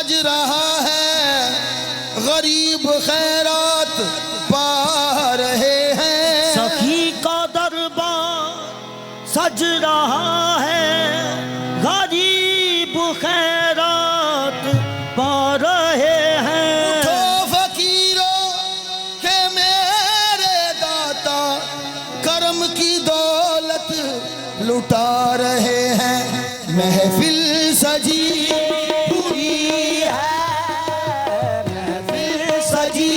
सज रहा है गरीब खैरात पा रहे हैं। सखी का दरबार सज रहा है गरीब खैरात पा रहे हैं। उठो फकीरों के मेरे दाता करम की दौलत लुटा रहे हैं। महफिल सजी हुई है, महफिल सजी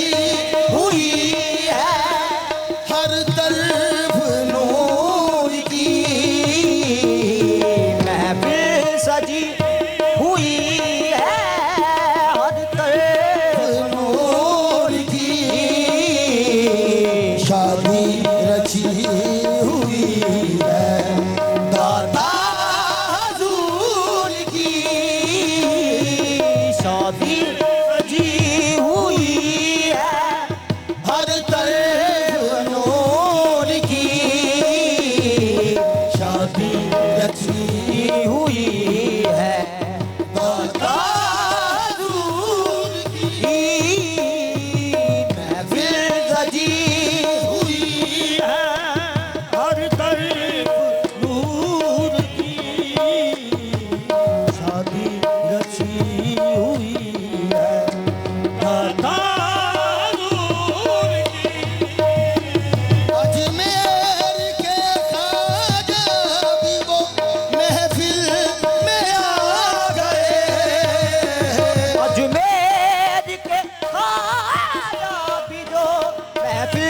हुई है, हर तरफ नूर की महफिल सजी हुई है, हर तरफ नूर की शादी रची हुई है दाता हुजूर की शादी रची हुई है, हर तरफ नूर की शादी रची हुई है दाता हुजूर की महफिल सजी हुई है, हर तरफ नूर की शादी रची हुई है दाता नूर की। अजमेर के ख्वाजा भी वो महफिल में आ गए। अजमेर के ख्वाजा भी जो महफिल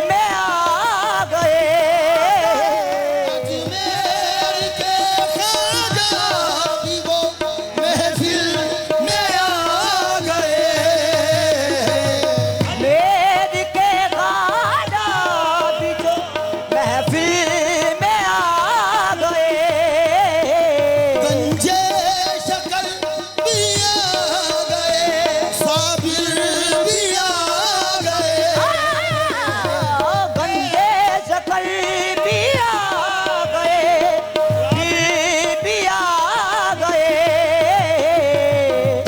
में आ गए। अजमेर के ख्वाजा भी वो महफिल में आ गए। अजमेर के ख्वाजा भी जो महफिल में आ गए। गंजे शक्ल भी आ गए, साबिर भी आ गए। गंजे शकल भी आ गए, दिल भी आ गए।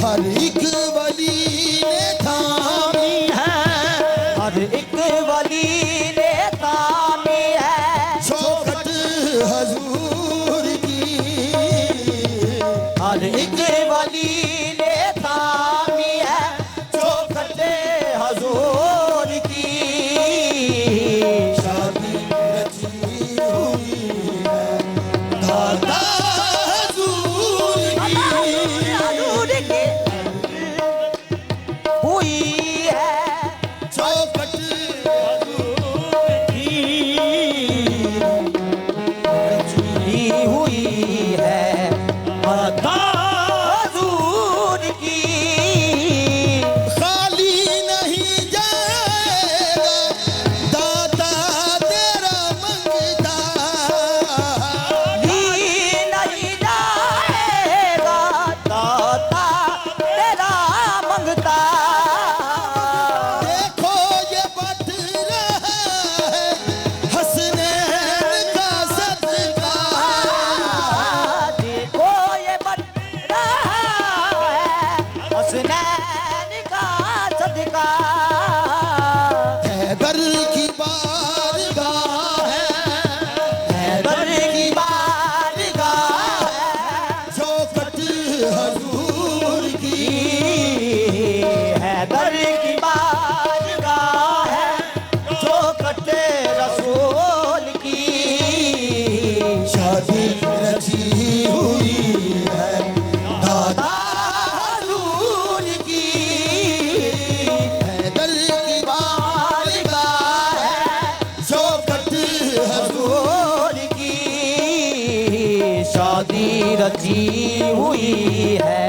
हर एक वली ने थामी है, हर एक वली ने थामी है चौखट हजूर की। हर एक वली ने थामी है चौखट हजूर की। शादी रची हुई है दाता हजूर की। हजूर की हुई है चौखट की हुई है दाता हजूर की। खाली नहीं जाएगा दाता तेरा मंगता। नहीं जाएगा दाता तेरा मंगता। देखो ये बट रहा है हसनैन का सदका। देखो ये बन रहा है हसनैन का सदका। हैदर की बारगाह है, हैदर की बारगाह है चौखट हजूर की। हैदर की बारगाह है चौखट रसूल की। शादी रची हुई है दाता हजूर की हैदर की बारगाह है चौखट हजूर हजूर की शादी रची हुई है